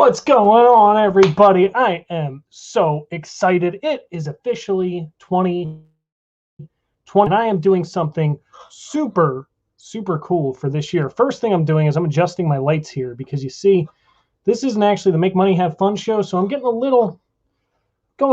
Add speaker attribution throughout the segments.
Speaker 1: What's going on, everybody? I am so excited. It is officially 2020, and I am doing something super cool for this year. First thing I'm doing is I'm adjusting my lights here because you see, this isn't actually the Make Money Have Fun show, so I'm getting going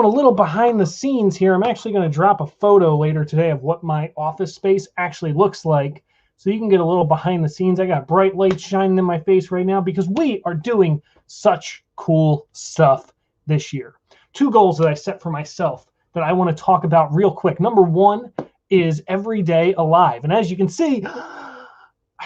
Speaker 1: a little behind the scenes here. I'm actually going to drop a photo later today of what my office space actually looks like, so you can get a little behind the scenes. I got bright lights shining in my face right now because we are doing such cool stuff this year. Two goals that I set for myself that I want to talk about real quick. Number one is every day alive. And as you can see, I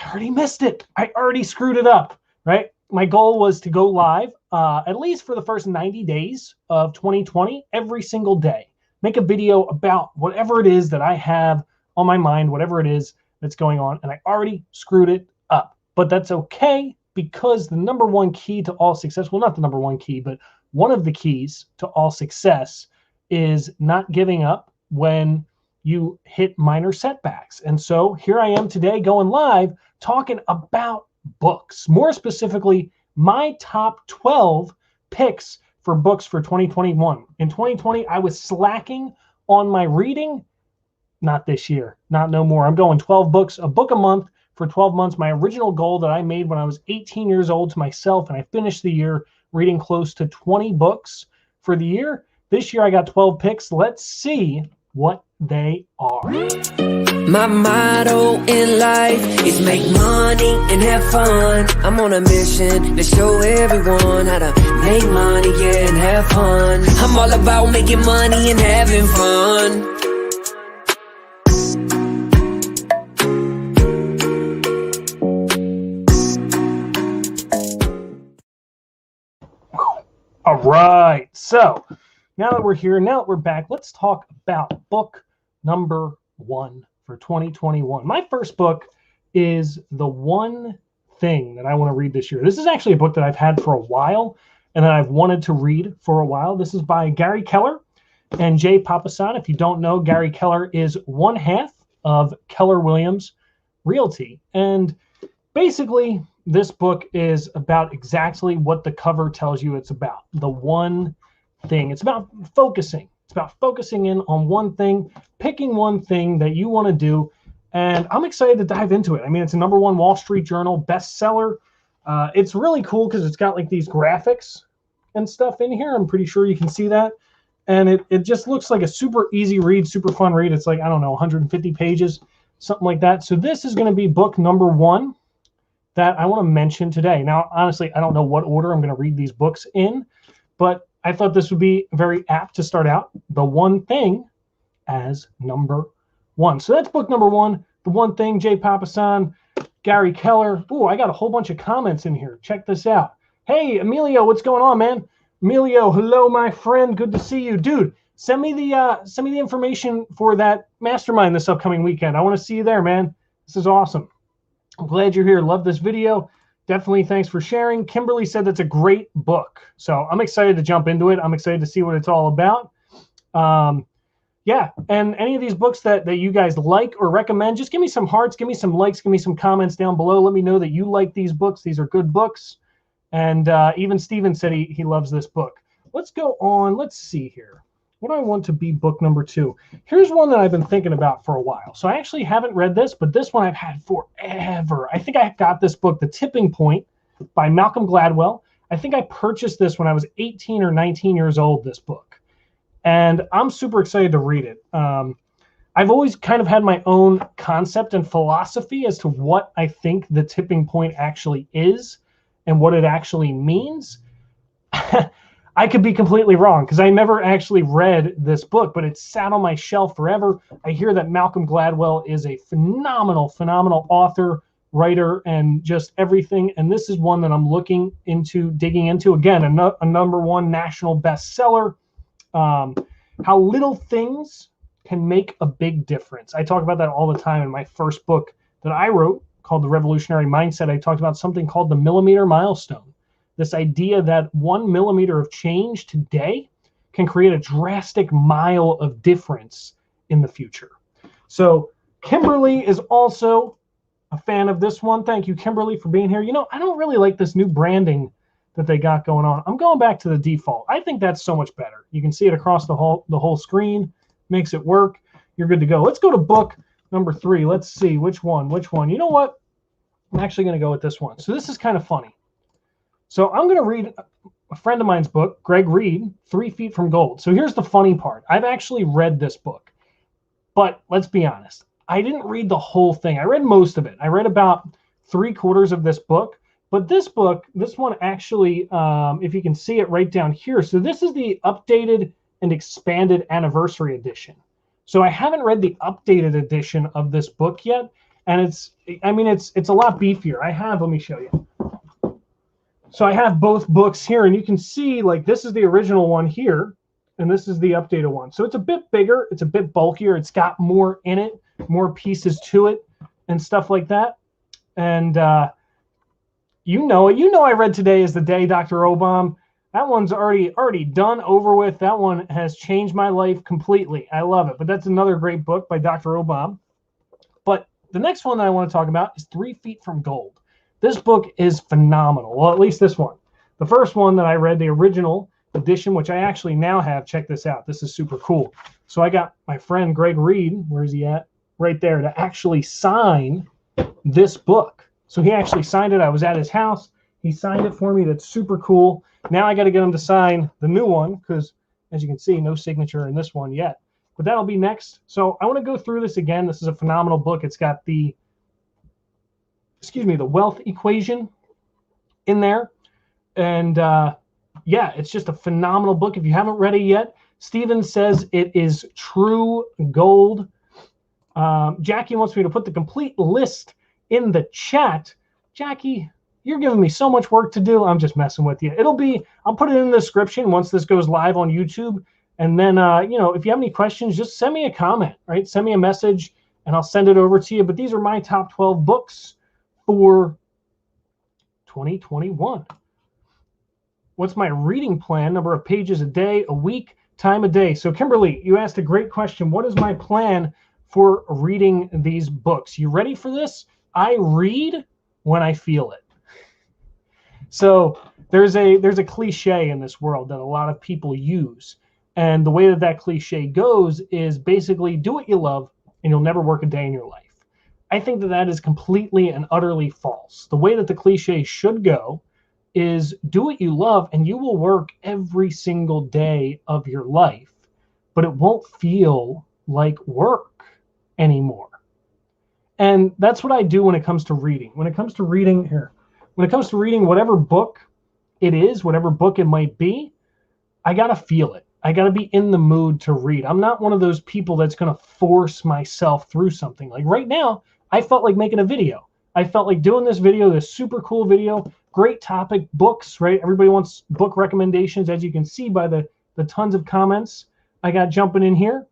Speaker 1: already missed it. I already screwed it up, right? My goal was to go live at least for the first 90 days of 2020, every single day. Make a video about whatever it is that I have on my mind, whatever it is that's going on, and I already screwed it up. But that's okay, because the number one key to all success, well, not the number one key, but one of the keys to all success is not giving up when you hit minor setbacks. And so here I am today going live talking about books, more specifically my top 12 picks for books for 2021. In 2020, I was slacking on my reading. Not this year, not no more. I'm going 12 books, a book a month for 12 months. My original goal that I made when I was 18 years old to myself, and I finished the year reading close to 20 books for the year. This year I got 12 picks. Let's see what they are.
Speaker 2: My motto in life is make money and have fun. I'm on a mission to show everyone how to make money, yeah, and have fun. I'm all about making money and having fun.
Speaker 1: All right, so now that we're here, now that we're back, let's talk about book number one for 2021. My first book is The One Thing That I Want to Read This Year. This is actually a book that I've had for a while and that I've wanted to read for a while. This is by Gary Keller and Jay Papasan. If you don't know, Gary Keller is one half of Keller Williams Realty. And basically, this book is about exactly what the cover tells you it's about. The one thing. It's about focusing. It's about focusing in on one thing, picking one thing that you want to do. And I'm excited to dive into it. I mean, it's a #1 Wall Street Journal bestseller. It's really cool because it's got like these graphics and stuff in here. I'm pretty sure you can see that. And it just looks like a super easy read, super fun read. It's like, I don't know, 150 pages, something like that. So this is going to be book number one that I want to mention today. Now, honestly, I don't know what order I'm going to read these books in, but I thought this would be very apt to start out The One Thing as number one. So that's book number one, The One Thing, Jay Papasan, Gary Keller. Ooh, I got a whole bunch of comments in here. Check this out. Hey, Emilio, what's going on, man? Emilio, hello, my friend. Good to see you. Dude, send me the information for that mastermind this upcoming weekend. I want to see you there, man. This is awesome. I'm glad you're here. Love this video. Definitely thanks for sharing. Kimberly said that's a great book. So I'm excited to jump into it. I'm excited to see what it's all about. Yeah, and any of these books that you guys like or recommend, just give me some hearts, give me some likes, give me some comments down below. Let me know that you like these books. These are good books. And even Steven said he loves this book. Let's go on. Let's see here. What do I want to be book number two? Here's one that I've been thinking about for a while. So I actually haven't read this, but this one I've had forever. I think I got this book, The Tipping Point by Malcolm Gladwell. I think I purchased this when I was 18 or 19 years old, this book. And I'm super excited to read it. I've always kind of had my own concept and philosophy as to what I think the tipping point actually is and what it actually means. I could be completely wrong because I never actually read this book, but it sat on my shelf forever. I hear that Malcolm Gladwell is a phenomenal author, writer, and just everything. And this is one that I'm looking into, digging into. Again, a #1 national bestseller. How little things can make a big difference. I talk about that all the time in my first book that I wrote called The Revolutionary Mindset. I talked about something called the millimeter milestone. This idea that 1 millimeter of change today can create a drastic mile of difference in the future. So Kimberly is also a fan of this one. Thank you, Kimberly, for being here. You know, I don't really like this new branding that they got going on. I'm going back to the default. I think that's so much better. You can see it across the whole screen, makes it work. You're good to go. Let's go to book number 3. Let's see which one. You know what? I'm actually going to go with this one. So this is kind of funny. So I'm going to read a friend of mine's book, Greg Reed, 3 Feet from Gold. So here's the funny part. I've actually read this book, but let's be honest. I didn't read the whole thing. I read most of it. I read about 3/4 of this book, but this one actually, if you can see it right down here. So this is the updated and expanded anniversary edition. So I haven't read the updated edition of this book yet. And it's a lot beefier. let me show you. So I have both books here, and you can see like this is the original one here, and this is the updated one. So it's a bit bigger, it's a bit bulkier, it's got more in it, more pieces to it, and stuff like that. And you know I read Today Is the Day, Dr. Obam. That one's already done, over with. That one has changed my life completely. I love it. But that's another great book by Dr. Obam. But the next one that I want to talk about is 3 Feet from Gold. This book is phenomenal. Well, at least this one. The first one that I read, the original edition, which I actually now have. Check this out. This is super cool. So I got my friend Greg Reed, where's he at? Right there, to actually sign this book. So he actually signed it. I was at his house. He signed it for me. That's super cool. Now I got to get him to sign the new one because, as you can see, no signature in this one yet. But that'll be next. So I want to go through this again. This is a phenomenal book. It's got the wealth equation in there. And yeah, it's just a phenomenal book. If you haven't read it yet, Steven says it is true gold. Jackie wants me to put the complete list in the chat. Jackie, you're giving me so much work to do. I'm just messing with you. I'll put it in the description once this goes live on YouTube. And then, if you have any questions, just send me a comment, right? Send me a message and I'll send it over to you. But these are my top 12 books for 2021. What's my reading plan? Number of pages a day, a week, time a day. So Kimberly, you asked a great question. What is my plan for reading these books? You ready for this? I read when I feel it. So there's a cliche in this world that a lot of people use. And the way that cliche goes is basically do what you love and you'll never work a day in your life. I think that is completely and utterly false. The way that the cliche should go is do what you love and you will work every single day of your life, but it won't feel like work anymore. And that's what I do when it comes to reading. When it comes to reading whatever book it is, whatever book it might be, I got to feel it. I got to be in the mood to read. I'm not one of those people that's going to force myself through something. Like right now, I felt like making a video. I felt like doing this video, this super cool video, great topic, books, right? Everybody wants book recommendations, as you can see by the tons of comments I got jumping in here.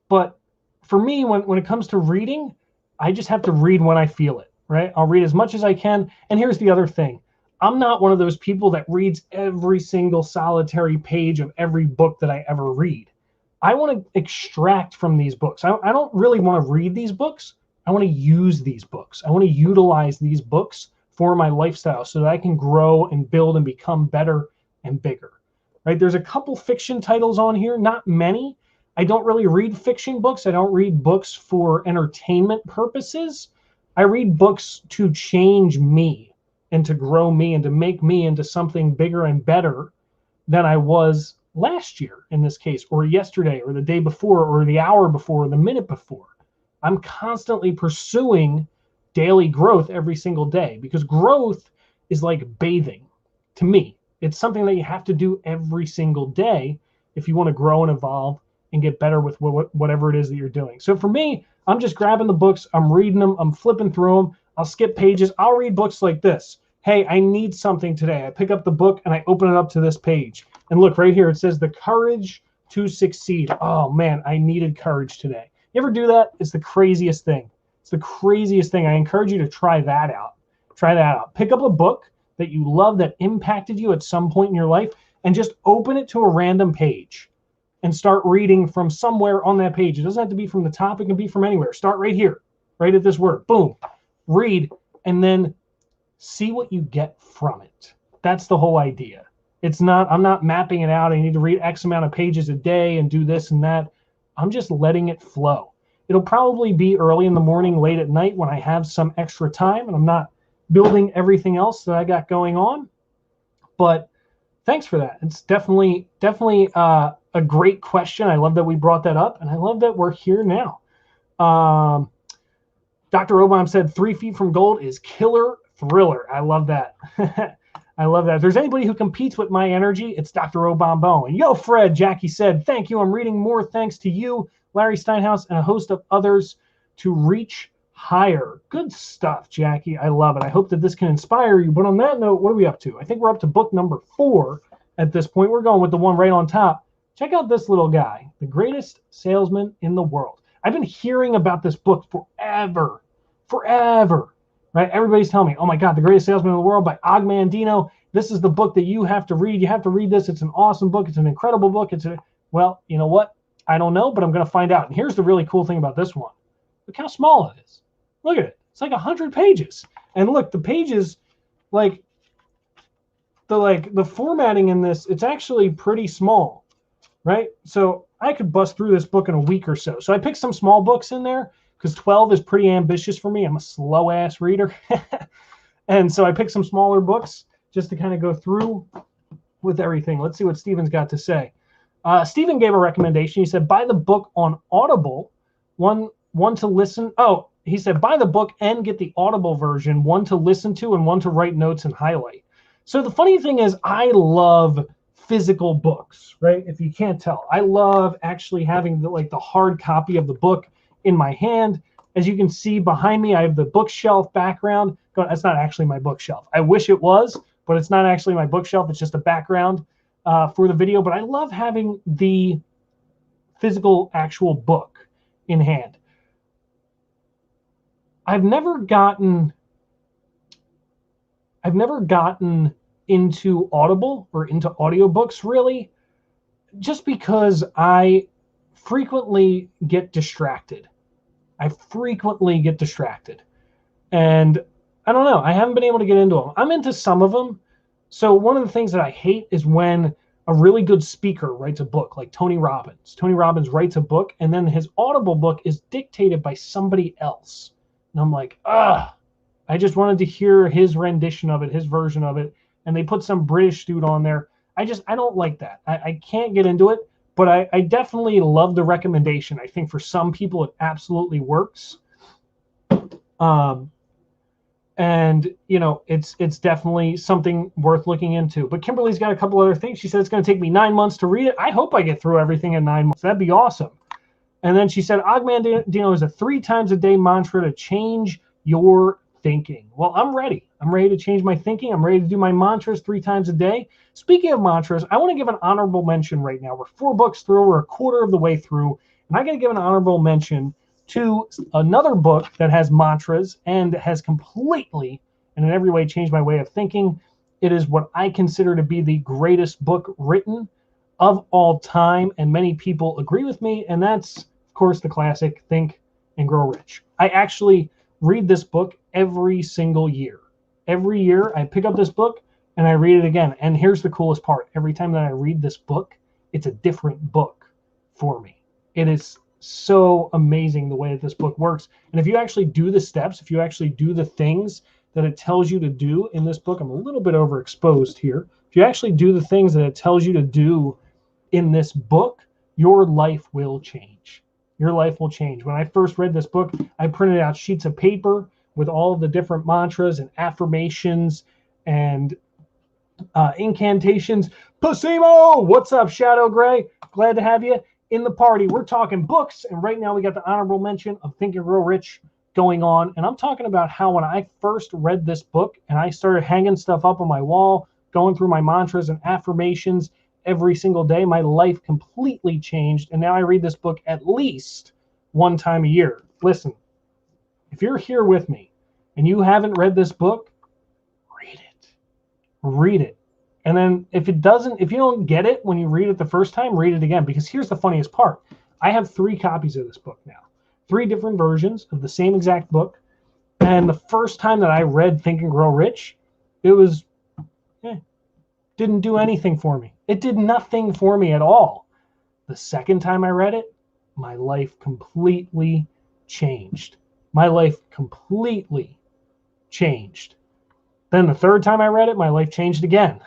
Speaker 1: But for me, when it comes to reading, I just have to read when I feel it, right? I'll read as much as I can. And here's the other thing. I'm not one of those people that reads every single solitary page of every book that I ever read. I want to extract from these books. I don't really want to read these books. I want to use these books. I want to utilize these books for my lifestyle so that I can grow and build and become better and bigger, right? There's a couple fiction titles on here, not many. I don't really read fiction books. I don't read books for entertainment purposes. I read books to change me and to grow me and to make me into something bigger and better than I was last year in this case, or yesterday, or the day before, or the hour before, or the minute before. I'm constantly pursuing daily growth every single day because growth is like bathing to me. It's something that you have to do every single day if you want to grow and evolve and get better with whatever it is that you're doing. So for me, I'm just grabbing the books, I'm reading them, I'm flipping through them, I'll skip pages. I'll read books like this. Hey, I need something today. I pick up the book and I open it up to this page. And look right here, it says the courage to succeed. Oh man, I needed courage today. You ever do that? It's the craziest thing. It's the craziest thing. I encourage you to try that out. Try that out. Pick up a book that you love that impacted you at some point in your life and just open it to a random page and start reading from somewhere on that page. It doesn't have to be from the top. It can be from anywhere. Start right here, right at this word. Boom. Read and then see what you get from it. That's the whole idea. It's not, I'm not mapping it out. I need to read X amount of pages a day and do this and that. I'm just letting it flow. It'll probably be early in the morning, late at night when I have some extra time and I'm not building everything else that I got going on. But thanks for that. It's definitely a great question. I love that we brought that up, and I love that we're here now. Dr. Obama said 3 Feet from Gold is killer thriller. I love that. I love that. If there's anybody who competes with my energy, it's Dr. Obama. And yo, Fred, Jackie said, thank you. I'm reading more thanks to you, Larry Steinhaus, and a host of others to reach higher. Good stuff, Jackie. I love it. I hope that this can inspire you. But on that note, what are we up to? I think we're up to book number 4 at this point. We're going with the one right on top. Check out this little guy, The Greatest Salesman in the World. I've been hearing about this book forever, right? Everybody's telling me, oh my God, The Greatest Salesman in the World by Og Mandino. This is the book that you have to read. You have to read this. It's an awesome book. It's an incredible book. Well, you know what? I don't know, but I'm going to find out. And here's the really cool thing about this one. Look how small it is. Look at it. It's like 100 pages. And look, the pages, like the formatting in this, it's actually pretty small, right? So I could bust through this book in a week or so. So I picked some small books in there because 12 is pretty ambitious for me. I'm a slow ass reader. And so I picked some smaller books just to kind of go through with everything. Let's see what Steven's got to say. Steven gave a recommendation. He said, buy the book on Audible, one to listen. Oh, he said, buy the book and get the Audible version, one to listen to and one to write notes and highlight. So the funny thing is, I love physical books, right? If you can't tell, I love actually having the hard copy of the book in my hand. As you can see behind me, I have the bookshelf background. That's not actually my bookshelf. I wish it was, but it's not actually my bookshelf. It's just a background for the video. But I love having the physical actual book in hand. I've never gotten into Audible or into audiobooks really, just because I frequently get distracted. And I don't know, I haven't been able to get into them. I'm into some of them. So one of the things that I hate is when a really good speaker writes a book, like Tony Robbins. Tony Robbins writes a book and then his Audible book is dictated by somebody else. And I'm like, I just wanted to hear his rendition of it, his version of it. And they put some British dude on there. I don't like that. I can't get into it, but I definitely love the recommendation. I think for some people it absolutely works. And you know, it's definitely something worth looking into. But Kimberly's got a couple other things. She said it's going to take me 9 months to read it. I hope I get through everything in 9 months. That'd be awesome. And then she said, Og Mandino is a 3 times a day mantra to change your thinking. Well, I'm ready. I'm ready to change my thinking. I'm ready to do my mantras 3 times a day. Speaking of mantras, I want to give an honorable mention right now. We're 4 books through. We're a quarter of the way through. And I got to give an honorable mention to another book that has mantras and has completely and in every way changed my way of thinking. It is what I consider to be the greatest book written of all time, and many people agree with me, and that's, of course, the classic Think and Grow Rich. I actually read this book every single year. Every year I pick up this book and I read it again. And here's the coolest part. Every time that I read this book, it's a different book for me. It is so amazing the way that this book works. And if you actually do the steps, if you actually do the things that it tells you to do in this book, I'm a little bit overexposed here. If you actually do the things that it tells you to do in this book, your life will change. Your life will change. When I first read this book, I printed out sheets of paper with all of the different mantras and affirmations and incantations. Posimo, what's up, Shadow Gray? Glad to have you in the party. We're talking books, and right now we got the honorable mention of Think and Grow Rich going on. And I'm talking about how when I first read this book and I started hanging stuff up on my wall, going through my mantras and affirmations every single day, my life completely changed. And now I read this book at least 1 time a year. Listen, if you're here with me and you haven't read this book, read it. And then if you don't get it when you read it the first time, read it again. Because here's the funniest part. I have 3 copies of this book now. 3 different versions of the same exact book. And the first time that I read Think and Grow Rich, it was Didn't do anything for me. It did nothing for me at all. The second time I read it, my life completely changed. My life completely changed. Then the third time I read it, my life changed again.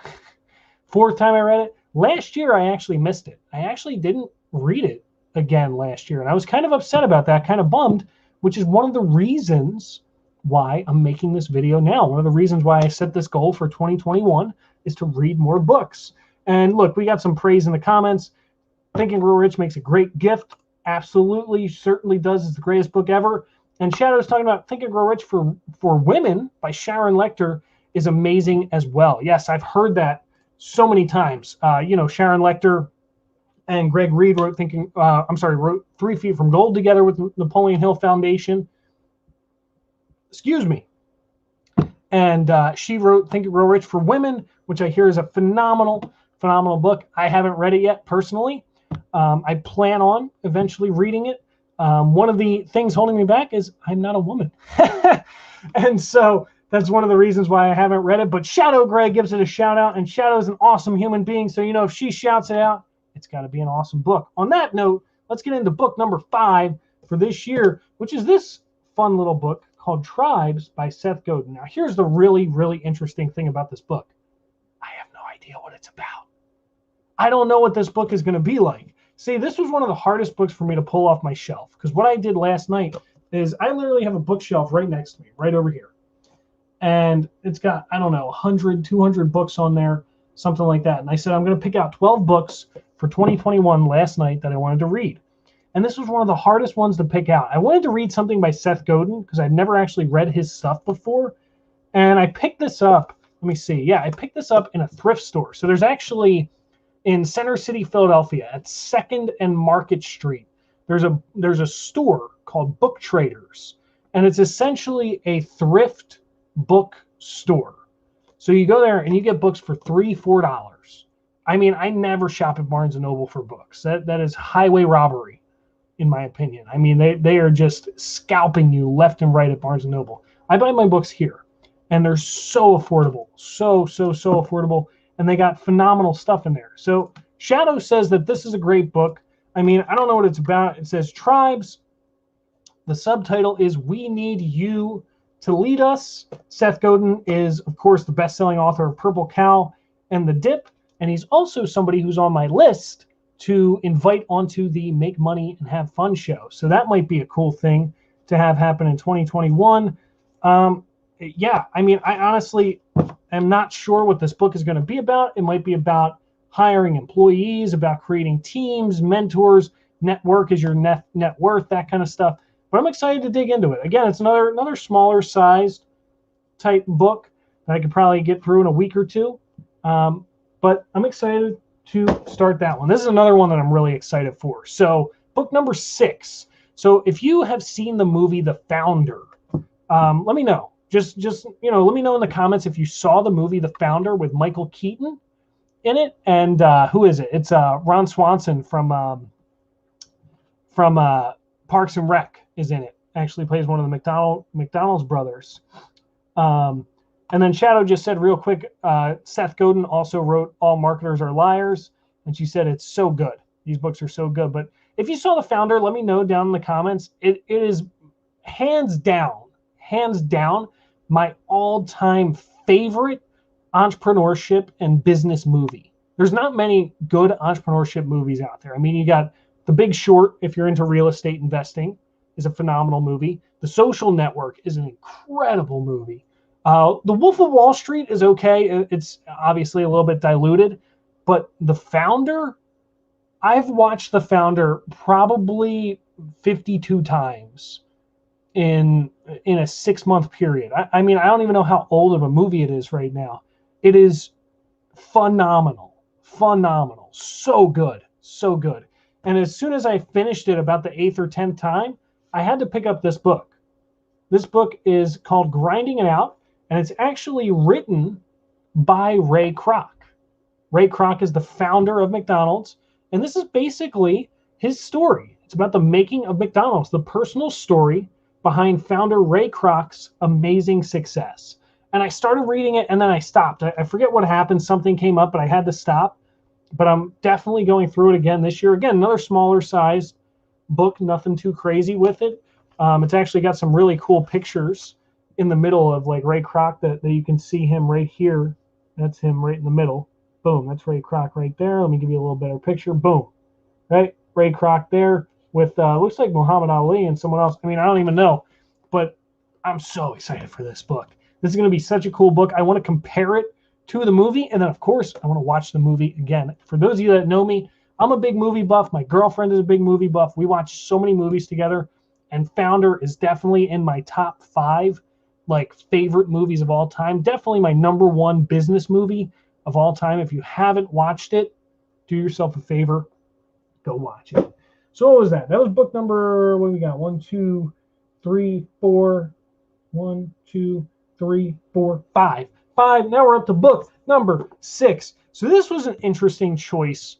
Speaker 1: Fourth time I read it. Last year, I actually missed it. I actually didn't read it again last year. And I was kind of upset about that, kind of bummed, which is one of the reasons why I'm making this video now. One of the reasons why I set this goal for 2021 is to read more books. And look, we got some praise in the comments. Think and Grow Rich makes a great gift. Absolutely, certainly does. It's the greatest book ever. And Shadow's talking about Think and Grow Rich for Women by Sharon Lechter is amazing as well. Yes, I've heard that so many times. Sharon Lechter and Greg Reed wrote wrote 3 Feet from Gold together with Napoleon Hill Foundation. Excuse me. And she wrote Think and Grow Rich for Women, which I hear is a phenomenal book. I haven't read it yet personally. I plan on eventually reading it. One of the things holding me back is I'm not a woman. And so that's one of the reasons why I haven't read it. But Shadow Greg gives it a shout out, and Shadow's an awesome human being. So, if she shouts it out, it's got to be an awesome book. On that note, let's get into book number 5 for this year, which is this fun little book called Tribes by Seth Godin. Now, here's the really, really interesting thing about this book. I have no idea what it's about. I don't know what this book is going to be like. See, this was one of the hardest books for me to pull off my shelf, because what I did last night is I literally have a bookshelf right next to me, right over here. And it's got, 100, 200 books on there, something like that. And I said, I'm going to pick out 12 books for 2021 last night that I wanted to read. And this was one of the hardest ones to pick out. I wanted to read something by Seth Godin because I'd never actually read his stuff before. And I picked this up. Let me see. Yeah, I picked this up in a thrift store. So there's actually in Center City, Philadelphia, at 2nd and Market Street, there's a store called Book Traders. And it's essentially a thrift book store. So you go there and you get books for $3, $4. I mean, I never shop at Barnes & Noble for books. That is highway robbery, in my opinion. I mean, they are just scalping you left and right at Barnes & Noble. I buy my books here, and they're so affordable. So affordable. And they got phenomenal stuff in there. So Shadow says that this is a great book. I mean, I don't know what it's about. It says Tribes. The subtitle is We Need You to Lead Us. Seth Godin is, of course, the best-selling author of Purple Cow and The Dip. And he's also somebody who's on my list to invite onto the Make Money and Have Fun show. So that might be a cool thing to have happen in 2021. Yeah, I mean, I honestly am not sure what this book is going to be about. It might be about hiring employees, about creating teams, mentors, network is your net worth, that kind of stuff. But I'm excited to dig into it. Again, it's another smaller sized type book that I could probably get through in a week or two. But I'm excited to start that one. This is another one that I'm really excited for. So book number 6. So if you have seen the movie The Founder, let me know. Just let me know in the comments if you saw the movie The Founder with Michael Keaton in it. And who is it? It's Ron Swanson from Parks and Rec is in it. Actually plays one of the McDonald's brothers. And then Shadow just said real quick, Seth Godin also wrote All Marketers Are Liars. And she said it's so good. These books are so good. But if you saw The Founder, let me know down in the comments. It is hands down, my all-time favorite entrepreneurship and business movie. There's not many good entrepreneurship movies out there. I mean, you got The Big Short, if you're into real estate investing, is a phenomenal movie. The Social Network is an incredible movie. The Wolf of Wall Street is okay. It's obviously a little bit diluted. But The Founder, I've watched The Founder probably 52 times in a 6-month period. I mean, I don't even know how old of a movie it is right now. It is phenomenal. So good. And as soon as I finished it about the 8th or 10th time, I had to pick up this book. This book is called Grinding It Out, and it's actually written by Ray Kroc. Ray Kroc is the founder of McDonald's, and this is basically his story. It's about the making of McDonald's, the personal story behind founder Ray Kroc's amazing success. And I started reading it, and then I stopped. I forget what happened. Something came up, but I had to stop. But I'm definitely going through it again this year. Again, another smaller size book, nothing too crazy with it. It's actually got some really cool pictures in the middle of like Ray Kroc that you can see him right here. That's him right in the middle. Boom, that's Ray Kroc right there. Let me give you a little better picture. Boom, right? Ray Kroc there with, looks like Muhammad Ali and someone else. I mean, I don't even know, but I'm so excited for this book. This is going to be such a cool book. I want to compare it to the movie, and then, of course, I want to watch the movie again. For those of you that know me, I'm a big movie buff. My girlfriend is a big movie buff. We watch so many movies together, and Founder is definitely in my top 5 like favorite movies of all time. Definitely my #1 business movie of all time. If you haven't watched it, do yourself a favor, go watch it. So what was that? That was book number, what do we got? 1, 2, 3, 4. 1, 2, 3, 4, 5. 5. Now we're up to book number 6. So this was an interesting choice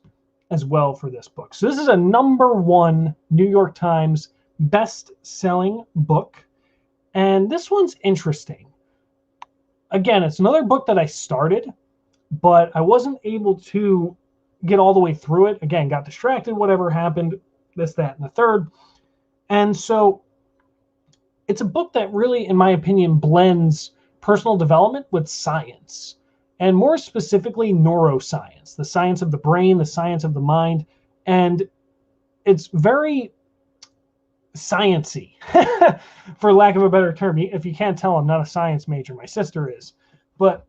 Speaker 1: as well for this book. So this is a #1 New York Times best-selling book. And this one's interesting. Again, it's another book that I started, but I wasn't able to get all the way through it. Again, got distracted, whatever happened, this, that, and the third. And so it's a book that really, in my opinion, blends personal development with science, and more specifically neuroscience, the science of the brain, the science of the mind. And it's very science-y, for lack of a better term. If you can't tell, I'm not a science major. My sister is. But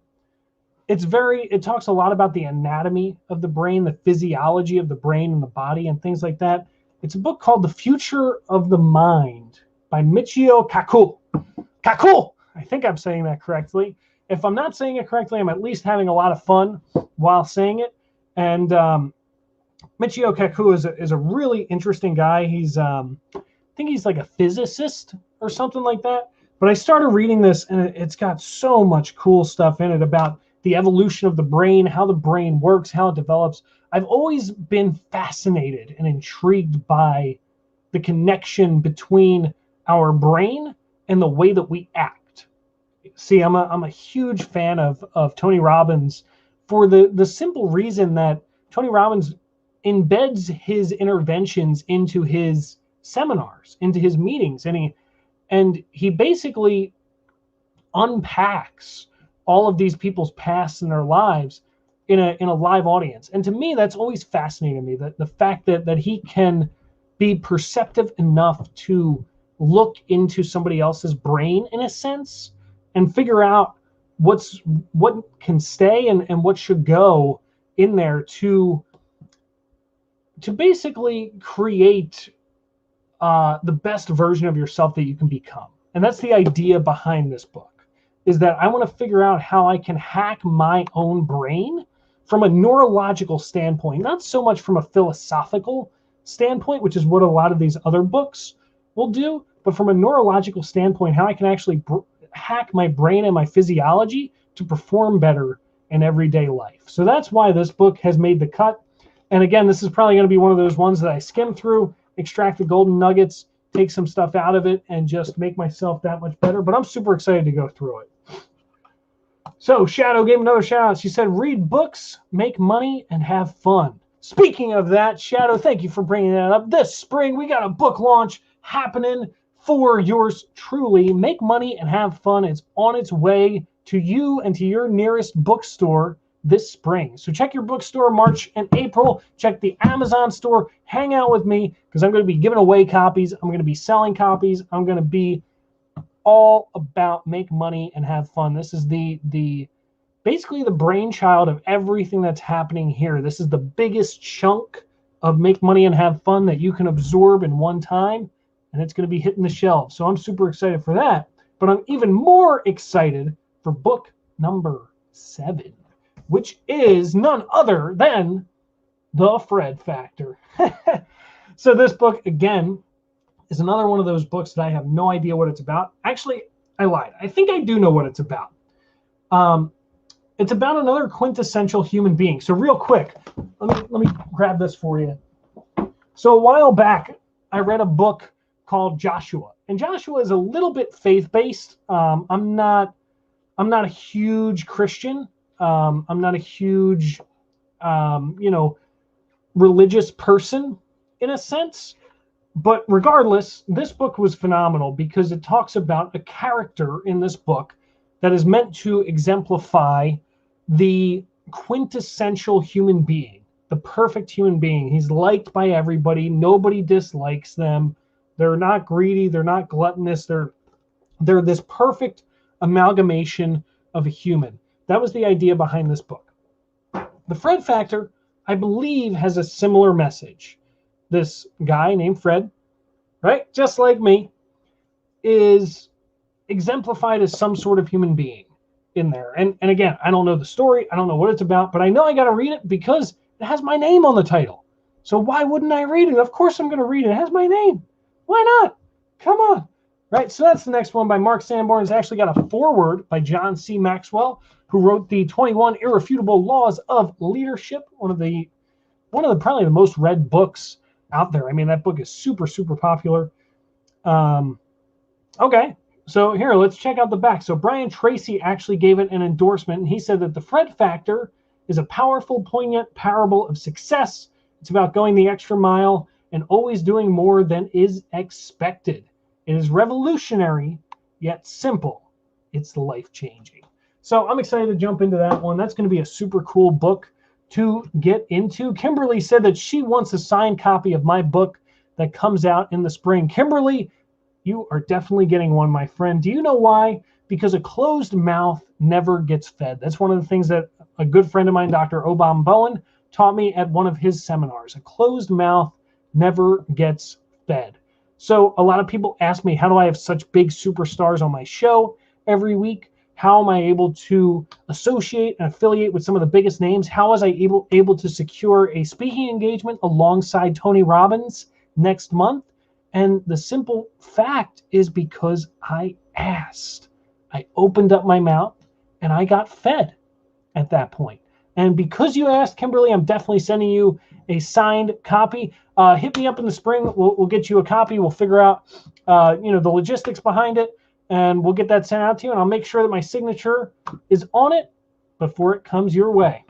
Speaker 1: it talks a lot about the anatomy of the brain, the physiology of the brain and the body and things like that. It's a book called The Future of the Mind by Michio Kaku. Kaku! I think I'm saying that correctly. If I'm not saying it correctly, I'm at least having a lot of fun while saying it. And Michio Kaku is a really interesting guy. He's I think he's like a physicist or something like that. But I started reading this, and it's got so much cool stuff in it about the evolution of the brain, how the brain works, how it develops. I've always been fascinated and intrigued by the connection between our brain and the way that we act. See, I'm a huge fan of Tony Robbins for the simple reason that Tony Robbins embeds his interventions into his seminars, into his meetings, and he basically unpacks all of these people's pasts and their lives in a live audience. And to me, that's always fascinated me, that the fact that he can be perceptive enough to look into somebody else's brain in a sense and figure out what can stay and what should go in there to basically create the best version of yourself that you can become. And that's the idea behind this book, is that I want to figure out how I can hack my own brain from a neurological standpoint, not so much from a philosophical standpoint, which is what a lot of these other books will do, but from a neurological standpoint, how I can actually hack my brain and my physiology to perform better in everyday life. So that's why this book has made the cut. And again, this is probably going to be one of those ones that I skim through, extract the golden nuggets, take some stuff out of it, and just make myself that much better. But I'm super excited to go through it. So Shadow gave another shout out. She said, read books, make money, and have fun. Speaking of that, Shadow, thank you for bringing that up. This spring, we got a book launch happening for yours truly. Make money and have fun. It's on its way to you and to your nearest bookstore this spring. So check your bookstore March and April. Check the Amazon store. Hang out with me because I'm going to be giving away copies. I'm going to be selling copies. I'm going to be all about make money and have fun. This is basically the brainchild of everything that's happening here. This is the biggest chunk of make money and have fun that you can absorb in one time, and it's going to be hitting the shelves. So I'm super excited for that. But I'm even more excited for book number 7, which is none other than The Fred Factor. So this book, again, is another one of those books that I have no idea what it's about. Actually, I lied. I think I do know what it's about. It's about another quintessential human being. So real quick, let me grab this for you. So a while back, I read a book called Joshua. And Joshua is a little bit faith-based. I'm not I'm not a huge Christian. I'm not a huge, religious person in a sense. But regardless, this book was phenomenal because it talks about a character in this book that is meant to exemplify the quintessential human being, the perfect human being. He's liked by everybody. Nobody dislikes them. They're not greedy. They're not gluttonous. They're this perfect amalgamation of a human. That was the idea behind this book. The Fred Factor, I believe, has a similar message. This guy named Fred, right, just like me, is exemplified as some sort of human being in there. And again, I don't know the story. I don't know what it's about, but I know I got to read it because it has my name on the title. So why wouldn't I read it? Of course I'm going to read it. It has my name. Why not? Come on. Right, so that's the next one by Mark Sanborn. It's actually got a foreword by John C. Maxwell, who wrote the 21 Irrefutable Laws of Leadership, one of the probably the most read books out there. I mean, that book is super, super popular. Okay, so here, let's check out the back. So Brian Tracy actually gave it an endorsement, and he said that the Fred Factor is a powerful, poignant parable of success. It's about going the extra mile and always doing more than is expected. It is revolutionary, yet simple. It's life-changing. So I'm excited to jump into that one. That's going to be a super cool book to get into. Kimberly said that she wants a signed copy of my book that comes out in the spring. Kimberly, you are definitely getting one, my friend. Do you know why? Because a closed mouth never gets fed. That's one of the things that a good friend of mine, Dr. Obam Bowen, taught me at one of his seminars. A closed mouth never gets fed. So a lot of people ask me, how do I have such big superstars on my show every week? How am I able to associate and affiliate with some of the biggest names? How was I able to secure a speaking engagement alongside Tony Robbins next month? And the simple fact is because I asked. I opened up my mouth and I got fed at that point. And because you asked, Kimberly, I'm definitely sending you a signed copy. Hit me up in the spring. We'll get you a copy. We'll figure out, the logistics behind it, and we'll get that sent out to you. And I'll make sure that my signature is on it before it comes your way.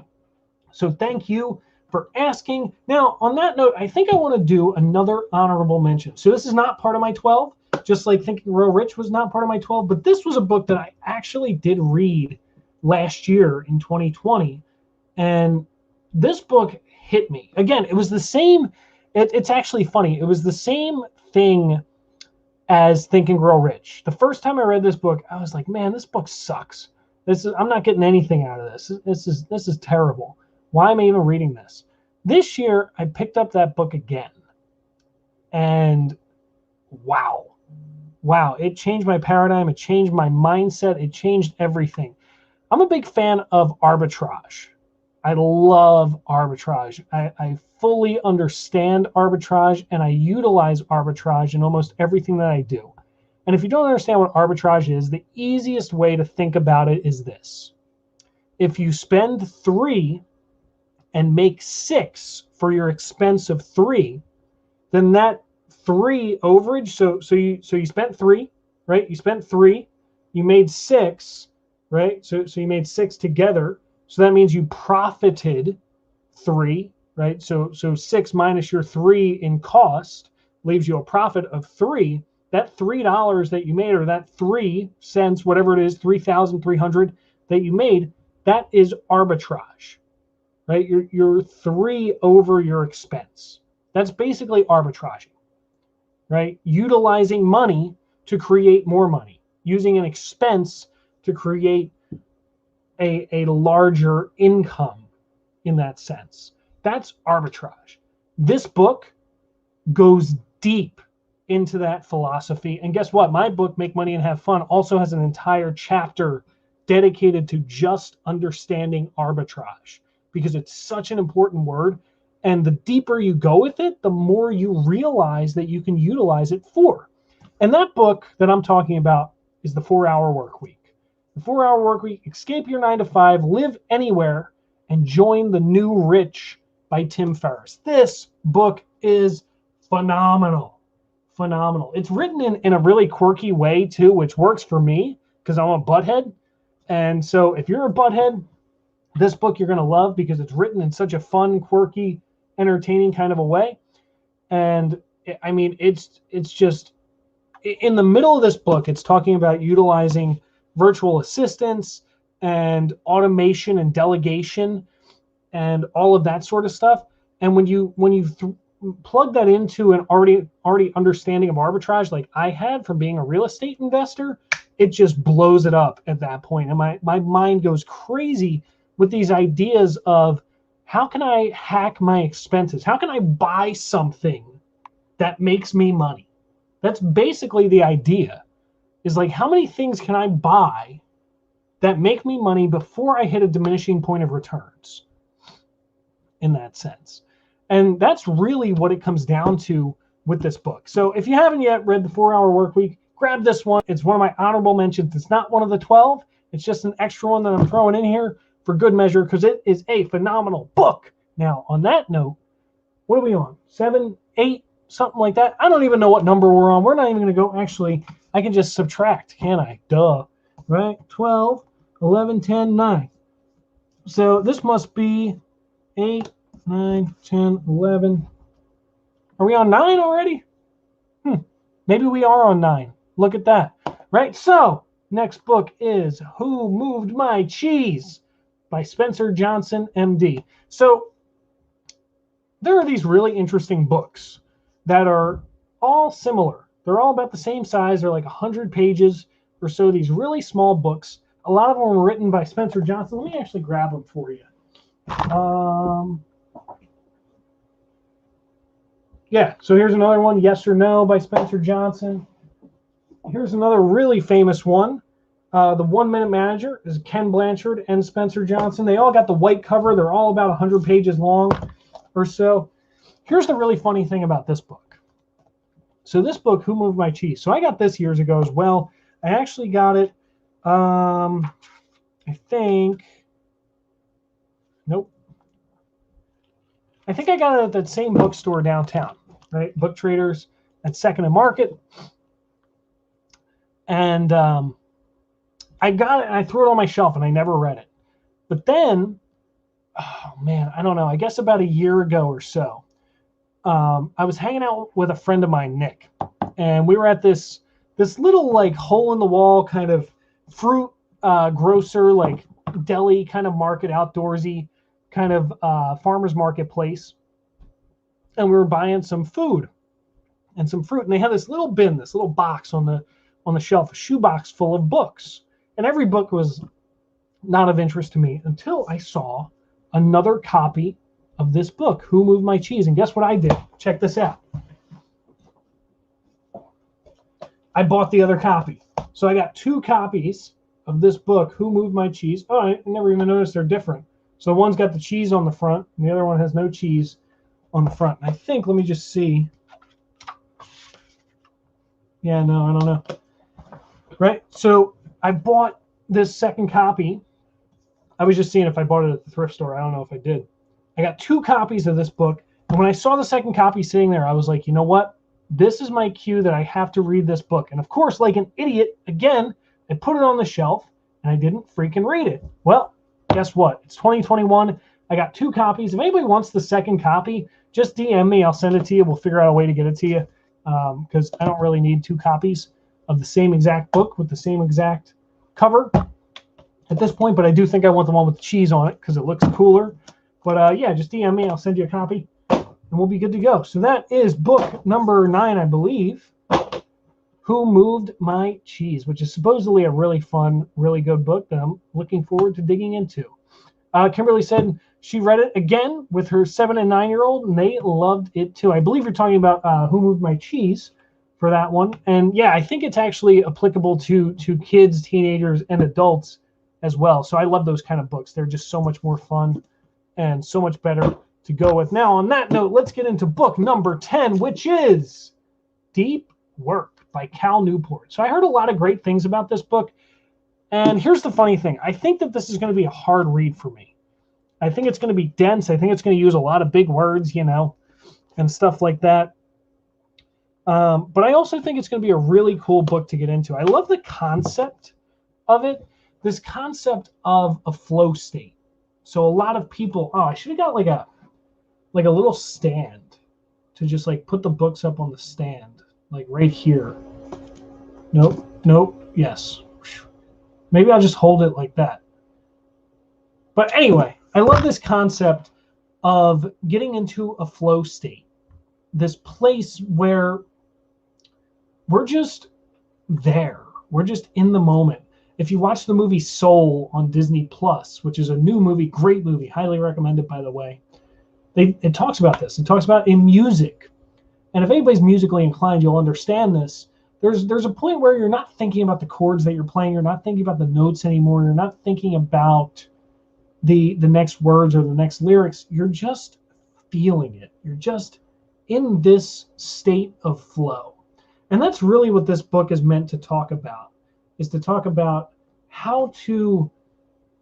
Speaker 1: So thank you for asking. Now, on that note, I think I want to do another honorable mention. So this is not part of my 12, just like Think and Grow Rich was not part of my 12. But this was a book that I actually did read last year in 2020. And this book hit me. Again, it was the same. It's actually funny. It was the same thing as Think and Grow Rich. The first time I read this book, I was like, man, this book sucks. I'm not getting anything out of this. This is terrible. Why am I even reading this? This year, I picked up that book again. And wow, it changed my paradigm. It changed my mindset. It changed everything. I'm a big fan of arbitrage. I love arbitrage. I fully understand arbitrage, and I utilize arbitrage in almost everything that I do. And if you don't understand what arbitrage is, the easiest way to think about it is this. If you spend 3 and make 6 for your expense of 3, then that 3 overage, so you spent 3, right? You spent 3, you made 6, right? So you made 6 together. So that means you profited 3, right? So 6 minus your 3 in cost leaves you a profit of 3. That $3 that you made, or that 3 cents, whatever it is, 3,300 that you made, that is arbitrage, right? You're 3 over your expense. That's basically arbitraging, right? Utilizing money to create more money, using an expense to create a larger income in that sense. That's arbitrage. This book goes deep into that philosophy. And guess what? My book, Make Money and Have Fun, also has an entire chapter dedicated to just understanding arbitrage, because it's such an important word. And the deeper you go with it, the more you realize that you can utilize it for. And that book that I'm talking about is The 4-Hour Workweek. The 4-Hour Workweek, Escape Your 9-to-5, Live Anywhere, and Join the New Rich by Tim Ferriss. This book is phenomenal. Phenomenal. It's written in a really quirky way, too, which works for me because I'm a butthead. And so if you're a butthead, this book you're going to love because it's written in such a fun, quirky, entertaining kind of a way. And I mean, it's just in the middle of this book, it's talking about utilizing virtual assistants and automation and delegation and all of that sort of stuff. And when you plug that into an already understanding of arbitrage like I had from being a real estate investor, it just blows it up at that point. And my mind goes crazy with these ideas of how can I hack my expenses? How can I buy something that makes me money? That's basically the idea, is like, how many things can I buy that make me money before I hit a diminishing point of returns, in that sense. And that's really what it comes down to with this book. So if you haven't yet read The 4-Hour Workweek, grab this one. It's one of my honorable mentions. It's not one of the 12. It's just an extra one that I'm throwing in here for good measure because it is a phenomenal book. Now, on that note, what are we on? 7, 8, something like that? I don't even know what number we're on. We're not even going to go. Actually, I can just subtract, can I? Duh. Right? 12, 11, 10, 9. So this must be 8, 9, 10, 11. Are we on 9 already? Maybe we are on 9. Look at that. Right? So, next book is Who Moved My Cheese by Spencer Johnson, MD. So, there are these really interesting books that are all similar. They're all about the same size. They're like 100 pages or so, these really small books. A lot of them were written by Spencer Johnson. Let me actually grab them for you. Yeah, so here's another one, Yes or No by Spencer Johnson. Here's another really famous one. The 1 Minute Manager is Ken Blanchard and Spencer Johnson. They all got the white cover. They're all about 100 pages long or so. Here's the really funny thing about this book. So this book, Who Moved My Cheese? So I got this years ago as well. I actually got it, I think, nope. I think I got it at that same bookstore downtown, right? Book Traders at 2nd and Market. And I got it and I threw it on my shelf and I never read it. But then, oh man, I don't know. I guess about a year ago or so, I was hanging out with a friend of mine, Nick, and we were at this little like hole in the wall kind of fruit grocer, like deli kind of market, outdoorsy kind of farmer's market place. And we were buying some food and some fruit. And they had this little bin, this little box on the shelf, a shoebox full of books. And every book was not of interest to me until I saw another copy of this book, Who Moved My Cheese? And guess what I did? Check this out. I bought the other copy. So I got 2 copies of this book, Who Moved My Cheese? Oh, I never even noticed they're different. So one's got the cheese on the front, and the other one has no cheese on the front. And I think, let me just see. Yeah, no, I don't know. Right? So I bought this second copy. I was just seeing if I bought it at the thrift store. I don't know if I did. I got 2 copies of this book. And when I saw the second copy sitting there, I was like, you know what? This is my cue that I have to read this book. And of course, like an idiot, again, I put it on the shelf and I didn't freaking read it. Well, guess what? It's 2021. I got 2 copies. If anybody wants the second copy, just DM me. I'll send it to you. We'll figure out a way to get it to you because I don't really need 2 copies of the same exact book with the same exact cover at this point. But I do think I want the one with the cheese on it because it looks cooler. But yeah, just DM me. I'll send you a copy and we'll be good to go. So that is book number 9, I believe, Who Moved My Cheese, which is supposedly a really fun, really good book that I'm looking forward to digging into. Kimberly said she read it again with her 7 and 9-year-old, and they loved it too. I believe you're talking about Who Moved My Cheese for that one. And yeah, I think it's actually applicable to kids, teenagers, and adults as well. So I love those kind of books. They're just so much more fun and so much better to go with. Now, on that note, let's get into book number 10, which is Deep Work by Cal Newport. So I heard a lot of great things about this book. And here's the funny thing. I think that this is going to be a hard read for me. I think it's going to be dense. I think it's going to use a lot of big words, you know, and stuff like that. But I also think it's going to be a really cool book to get into. I love the concept of it this concept of a flow state. So a lot of people, I should have got like a little stand to just like put the books up on the stand, like right here. Nope, yes. Maybe I'll just hold it like that. But anyway, I love this concept of getting into a flow state, this place where we're just there. We're just in the moment. If you watch the movie Soul on Disney Plus, which is a new movie, great movie, highly recommended, by the way, it talks about this. It talks about in music. And if anybody's musically inclined, you'll understand this. There's a point where you're not thinking about the chords that you're playing. You're not thinking about the notes anymore. You're not thinking about the next words or the next lyrics. You're just feeling it. You're just in this state of flow. And that's really what this book is meant to talk about, is to talk about how to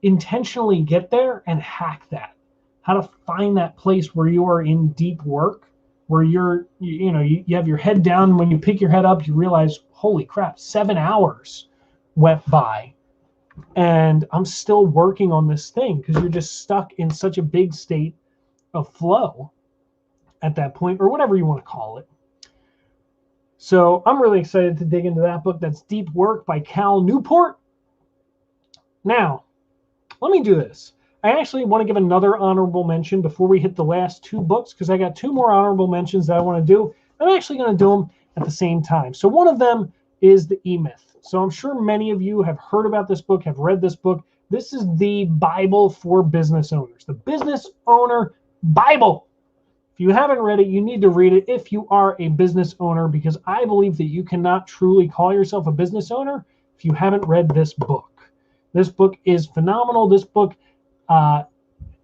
Speaker 1: intentionally get there and hack that, how to find that place where you are in deep work, where you have your head down. When you pick your head up, you realize, holy crap, 7 hours went by and I'm still working on this thing, because you're just stuck in such a big state of flow at that point, or whatever you want to call it. So I'm really excited to dig into that book. That's Deep Work by Cal Newport. Now, let me do this. I actually want to give another honorable mention before we hit the last two books, because I got two more honorable mentions that I want to do. I'm actually going to do them at the same time. So one of them is the E-Myth. So I'm sure many of you have heard about this book, have read this book. This is the Bible for business owners, the Business Owner Bible. If you haven't read it, you need to read it if you are a business owner, because I believe that you cannot truly call yourself a business owner if you haven't read this book. This book is phenomenal. This book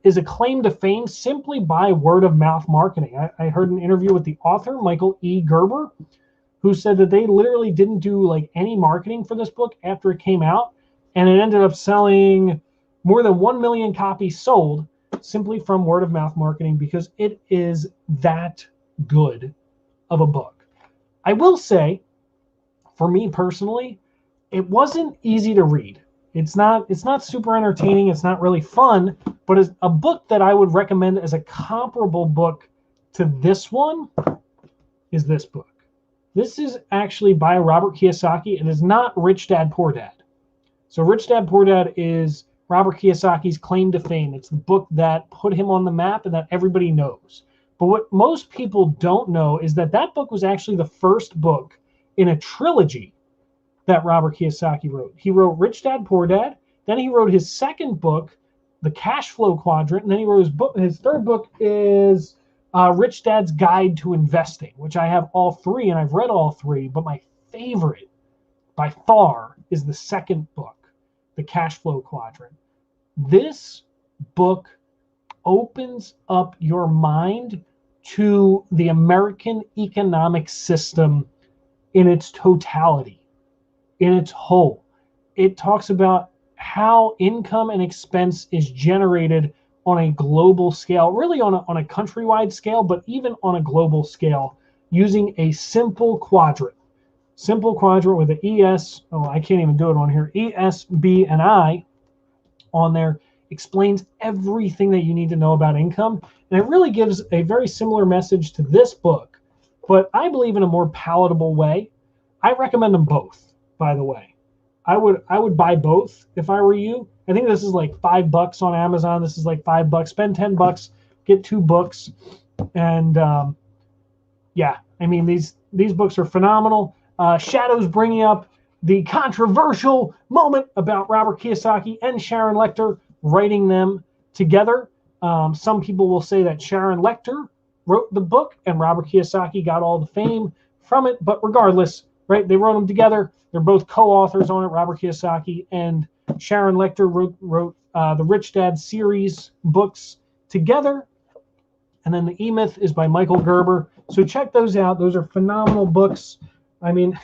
Speaker 1: is a claim to fame simply by word of mouth marketing. I heard an interview with the author, Michael E. Gerber, who said that they literally didn't do like any marketing for this book after it came out, and it ended up selling more than 1 million copies sold simply from word of mouth marketing, because it is that good of a book. I will say, for me personally, it wasn't easy to read. It's not super entertaining. It's not really fun, but it's a book that I would recommend as a comparable book to this one is this book. This is actually by Robert Kiyosaki. It is not Rich Dad, Poor Dad. So Rich Dad, Poor Dad is Robert Kiyosaki's claim to fame. It's the book that put him on the map and that everybody knows. But what most people don't know is that that book was actually the first book in a trilogy that Robert Kiyosaki wrote. He wrote Rich Dad, Poor Dad. Then he wrote his second book, The Cash Flow Quadrant. And then he wrote his third book is Rich Dad's Guide to Investing, which I have all three, and I've read all three. But my favorite by far is the second book, The Cash Flow Quadrant. This book opens up your mind to the American economic system in its totality, in its whole. It talks about how income and expense is generated on a global scale, really on a countrywide scale, but even on a global scale, using a simple quadrant. Simple quadrant with the ES, I can't even do it on here, E, S, B, and I on there, explains everything that you need to know about income. And it really gives a very similar message to this book, but I believe in a more palatable way. I recommend them both, by the way. I would buy both if I were you. I think this is like $5 on Amazon. This is like $5. Spend $10, get 2 books. And yeah, I mean, these books are phenomenal. Shadow's bringing up the controversial moment about Robert Kiyosaki and Sharon Lechter writing them together. Some people will say that Sharon Lechter wrote the book and Robert Kiyosaki got all the fame from it. But regardless, right, they wrote them together. They're both co-authors on it, Robert Kiyosaki and Sharon Lechter wrote the Rich Dad series books together. And then the E-Myth is by Michael Gerber. So check those out. Those are phenomenal books. I mean,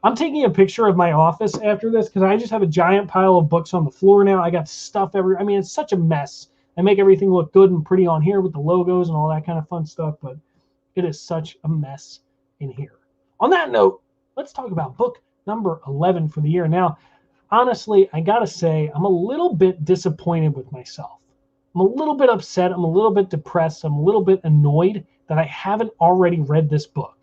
Speaker 1: I'm taking a picture of my office after this because I just have a giant pile of books on the floor now. I got stuff everywhere. I mean, it's such a mess. I make everything look good and pretty on here with the logos and all that kind of fun stuff, but it is such a mess in here. On that note, let's talk about book number 11 for the year. Now, honestly, I gotta say, I'm a little bit disappointed with myself. I'm a little bit upset. I'm a little bit depressed. I'm a little bit annoyed that I haven't already read this book.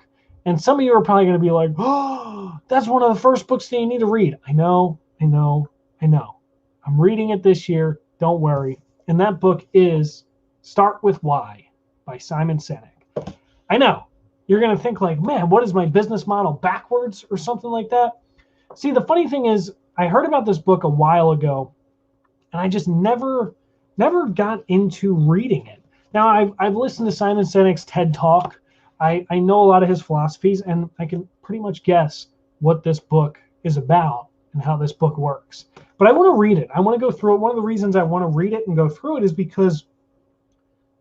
Speaker 1: And some of you are probably going to be like, oh, that's one of the first books that you need to read. I know. I'm reading it this year. Don't worry. And that book is Start With Why by Simon Sinek. I know. You're going to think like, man, what is my business model backwards or something like that? See, the funny thing is, I heard about this book a while ago, and I just never got into reading it. Now, I've listened to Simon Sinek's TED Talk. I know a lot of his philosophies, and I can pretty much guess what this book is about and how this book works. But I want to read it. I want to go through it. One of the reasons I want to read it and go through it is because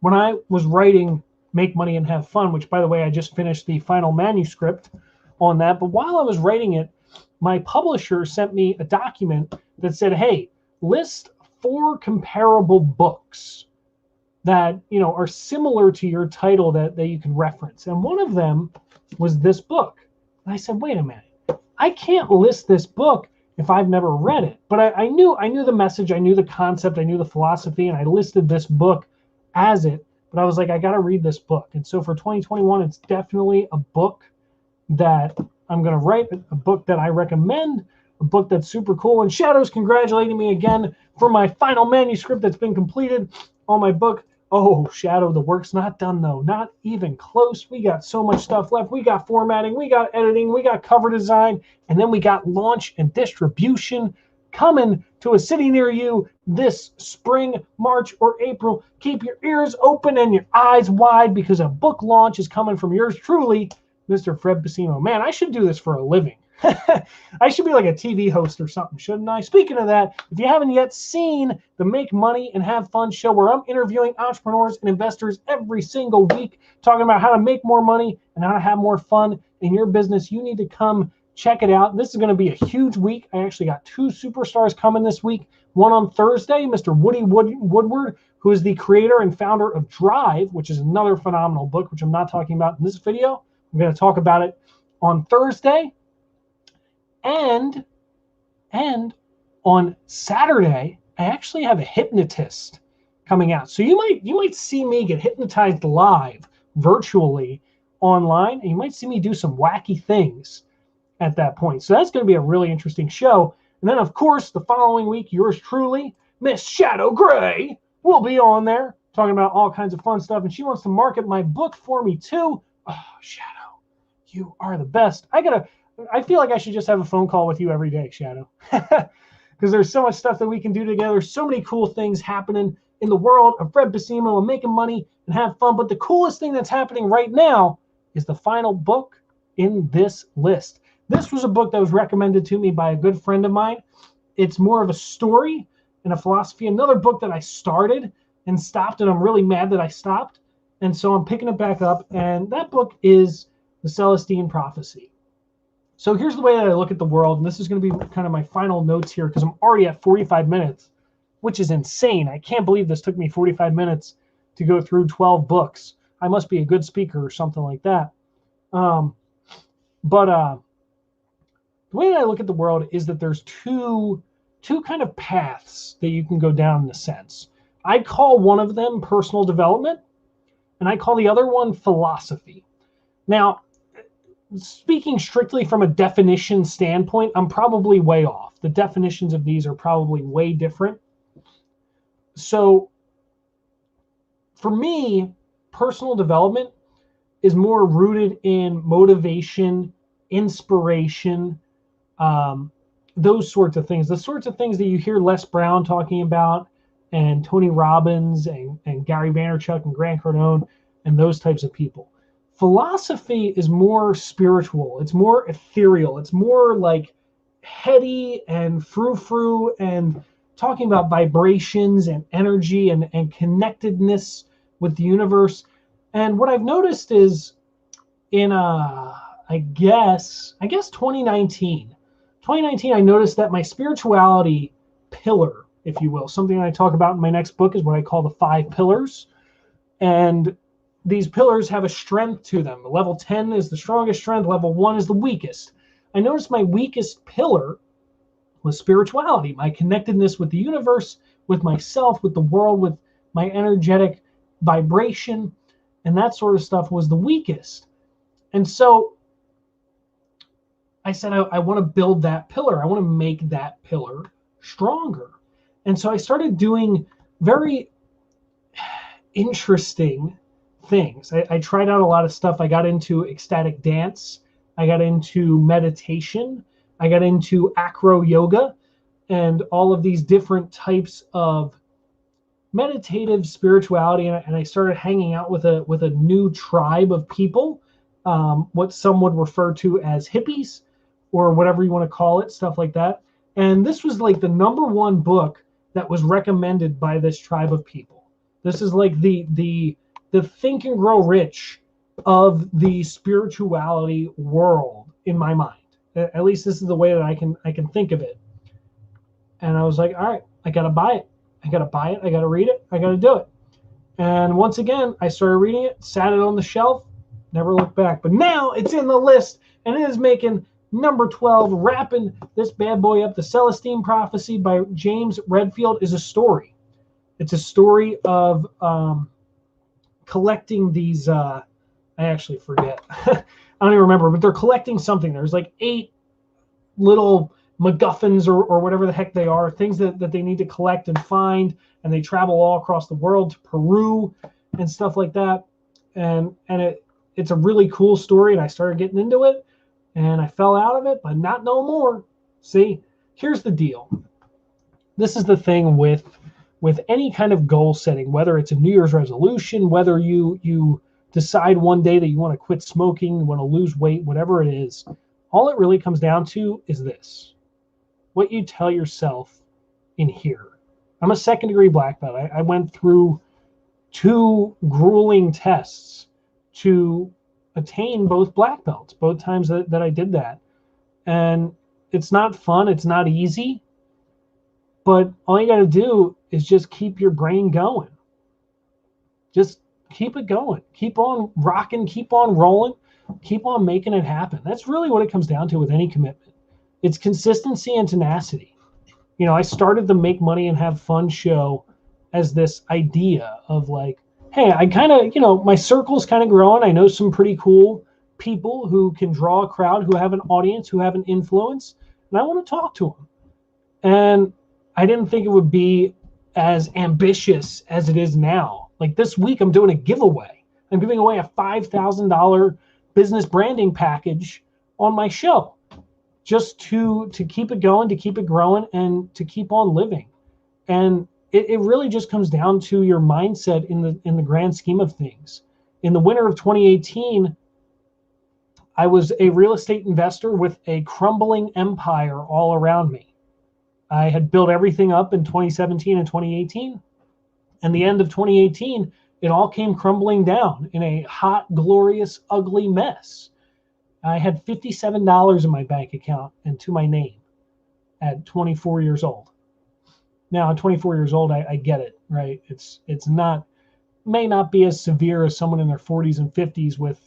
Speaker 1: when I was writing Make Money and Have Fun, which, by the way, I just finished the final manuscript on that, but while I was writing it, my publisher sent me a document that said, hey, list 4 comparable books that are similar to your title that you can reference. And one of them was this book. And I said, wait a minute, I can't list this book if I've never read it. But I knew the message, I knew the concept, I knew the philosophy, and I listed this book as it. But I was like, I got to read this book. And so for 2021, it's definitely a book that I'm going to write, a book that I recommend, a book that's super cool. And Shadow's congratulating me again for my final manuscript that's been completed on my book. Oh, Shadow, the work's not done, though. Not even close. We got so much stuff left. We got formatting, we got editing, we got cover design, and then we got launch and distribution coming to a city near you this spring, March, or April. Keep your ears open and your eyes wide because a book launch is coming from yours truly, Mr. Fred Posimo. Man, I should do this for a living. I should be like a TV host or something, shouldn't I? Speaking of that, if you haven't yet seen the Make Money and Have Fun show, where I'm interviewing entrepreneurs and investors every single week, talking about how to make more money and how to have more fun in your business, you need to come check it out. This is going to be a huge week. I actually got 2 superstars coming this week. One on Thursday, Mr. Woodward, who is the creator and founder of Drive, which is another phenomenal book, which I'm not talking about in this video. I'm going to talk about it on Thursday. And on Saturday, I actually have a hypnotist coming out. So you might see me get hypnotized live virtually online, and you might see me do some wacky things at that point. So that's going to be a really interesting show. And then, of course, the following week, yours truly, Miss Shadow Gray, will be on there talking about all kinds of fun stuff. And she wants to market my book for me, too. Oh, Shadow, you are the best. I feel like I should just have a phone call with you every day, Shadow. Because there's so much stuff that we can do together. So many cool things happening in the world of Fred Posimo and making money and have fun. But the coolest thing that's happening right now is the final book in this list. This was a book that was recommended to me by a good friend of mine. It's more of a story and a philosophy. Another book that I started and stopped, and I'm really mad that I stopped. And so I'm picking it back up. And that book is The Celestine Prophecy. So here's the way that I look at the world, and this is going to be kind of my final notes here because I'm already at 45 minutes, which is insane. I can't believe this took me 45 minutes to go through 12 books. I must be a good speaker or something like that. But the way that I look at the world is that there's two kind of paths that you can go down in a sense. I call one of them personal development, and I call the other one philosophy. Now, speaking strictly from a definition standpoint, I'm probably way off. The definitions of these are probably way different. So for me, personal development is more rooted in motivation, inspiration, those sorts of things. The sorts of things that you hear Les Brown talking about, and Tony Robbins, and Gary Vaynerchuk, and Grant Cardone, and those types of people. Philosophy is more spiritual. It's more ethereal. It's more like heady and frou-frou and talking about vibrations and energy and connectedness with the universe. And what I've noticed is in, I guess 2019, I noticed that my spirituality pillar, if you will, something I talk about in my next book is what I call the 5 pillars. And these pillars have a strength to them. Level 10 is the strongest strength. Level 1 is the weakest. I noticed my weakest pillar was spirituality. My connectedness with the universe, with myself, with the world, with my energetic vibration, and that sort of stuff was the weakest. And so I said, I want to build that pillar. I want to make that pillar stronger. And so I started doing very interesting things. I tried out a lot of stuff. I got into ecstatic dance. I got into meditation. I got into acro yoga and all of these different types of meditative spirituality. And I started hanging out with a new tribe of people, what some would refer to as hippies or whatever you want to call it, stuff like that. And this was like the #1 book that was recommended by this tribe of people. This is like the Think and Grow Rich of the spirituality world in my mind. At least this is the way that I can think of it. And I was like, all right, I gotta buy it. I gotta read it. I gotta do it. And once again, I started reading it, sat it on the shelf, never looked back. But now it's in the list, and it is making number 12, wrapping this bad boy up. The Celestine Prophecy by James Redfield is a story. It's a story of collecting these, I actually forget. I don't even remember, but they're collecting something. There's like 8 little MacGuffins or whatever the heck they are, things that they need to collect and find, and they travel all across the world to Peru and stuff like that. And it's a really cool story, and I started getting into it, and I fell out of it, but not no more. See, here's the deal. This is the thing with any kind of goal setting, whether it's a New Year's resolution, whether you decide one day that you want to quit smoking, you want to lose weight, whatever it is, all it really comes down to is this: what you tell yourself in here. I'm a 2nd-degree black belt. I went through 2 grueling tests to attain both black belts, both times that I did that. And it's not fun. It's not easy. But all you got to do is just keep your brain going. Just keep it going. Keep on rocking. Keep on rolling. Keep on making it happen. That's really what it comes down to with any commitment. It's consistency and tenacity. You know, I started the Make Money and Have Fun show as this idea of like, hey, I kind of, my circle's kind of growing. I know some pretty cool people who can draw a crowd, who have an audience, who have an influence, and I want to talk to them. And I didn't think it would be as ambitious as it is now. Like this week, I'm doing a giveaway. I'm giving away a $5,000 business branding package on my show, just to keep it going, to keep it growing, and to keep on living. And it really just comes down to your mindset in the grand scheme of things. In the winter of 2018, I was a real estate investor with a crumbling empire all around me. I had built everything up in 2017 and 2018. And the end of 2018, it all came crumbling down in a hot, glorious, ugly mess. I had $57 in my bank account and to my name at 24 years old. Now, at 24 years old, I get it, right? It's not, may not be as severe as someone in their 40s and 50s with,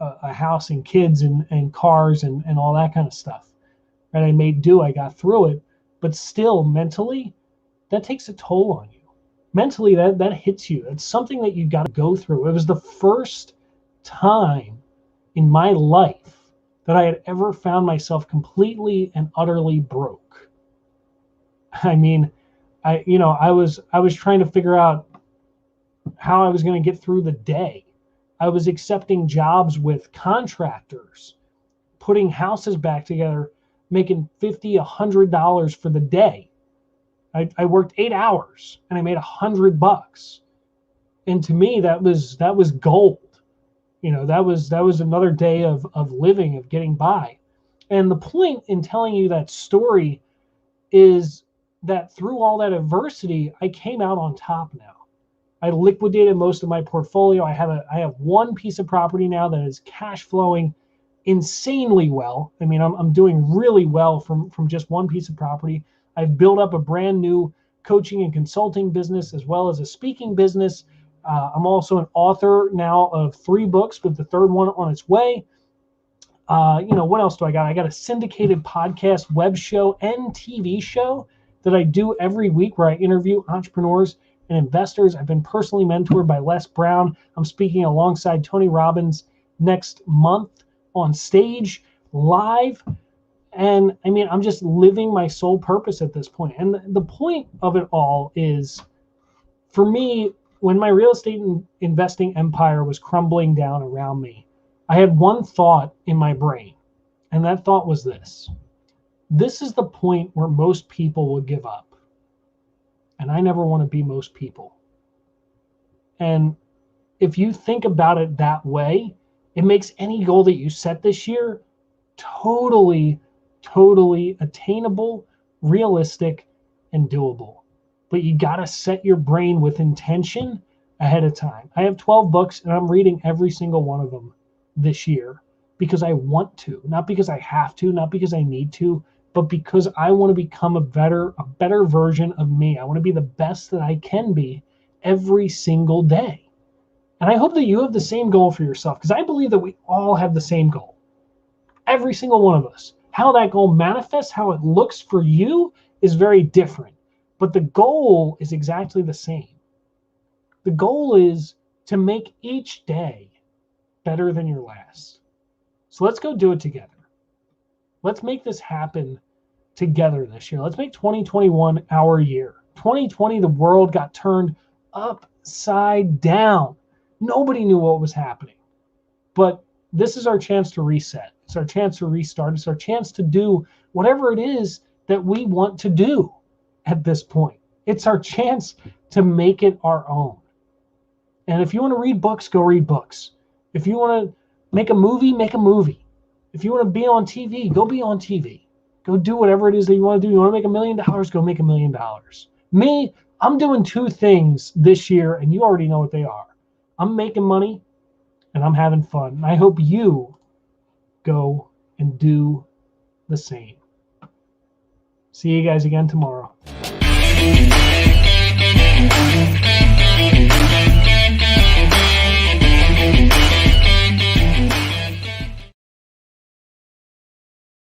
Speaker 1: a house and kids and cars and all that kind of stuff. Right? I made do, I got through it, but still mentally, that takes a toll on you. Mentally, that hits you. It's something that you got to go through. It was the first time in my life that I had ever found myself completely and utterly broke. I mean, I was trying to figure out how I was going to get through the day. I was accepting jobs with contractors, putting houses back together, making $50, $100 for the day. I worked 8 hours and I made $100. And to me, that was gold. That was another day of living, of getting by. And the point in telling you that story is that through all that adversity, I came out on top now. I liquidated most of my portfolio. I have one piece of property now that is cash flowing insanely well. I mean, I'm doing really well from just one piece of property. I've built up a brand new coaching and consulting business as well as a speaking business. I'm also an author now of 3 books with the 3rd one on its way. What else do I got? I got a syndicated podcast, web show, and TV show that I do every week where I interview entrepreneurs and investors. I've been personally mentored by Les Brown. I'm speaking alongside Tony Robbins next month on stage live. And I mean, I'm just living my sole purpose at this point. And the point of it all is, for me, when my real estate investing empire was crumbling down around me, I had one thought in my brain. And that thought was this. This is the point where most people would give up. And I never want to be most people. And if you think about it that way, it makes any goal that you set this year totally attainable, realistic, and doable. But you got to set your brain with intention ahead of time. I have 12 books and I'm reading every single one of them this year because I want to, not because I have to, not because I need to, but because I want to become a better version of me. I want to be the best that I can be every single day. And I hope that you have the same goal for yourself, because I believe that we all have the same goal. Every single one of us. How that goal manifests, how it looks for you is very different. But the goal is exactly the same. The goal is to make each day better than your last. So let's go do it together. Let's make this happen together this year. Let's make 2021 our year. 2020, the world got turned upside down. Nobody knew what was happening. But this is our chance to reset. It's our chance to restart. It's our chance to do whatever it is that we want to do at this point. It's our chance to make it our own. And if you want to read books, go read books. If you want to make a movie, make a movie. If you want to be on TV, go be on TV. Go do whatever it is that you want to do. You want to make $1 million, go make $1 million. Me, I'm doing two things this year, and you already know what they are. I'm making money, and I'm having fun. And I hope you go and do the same. See you guys again tomorrow.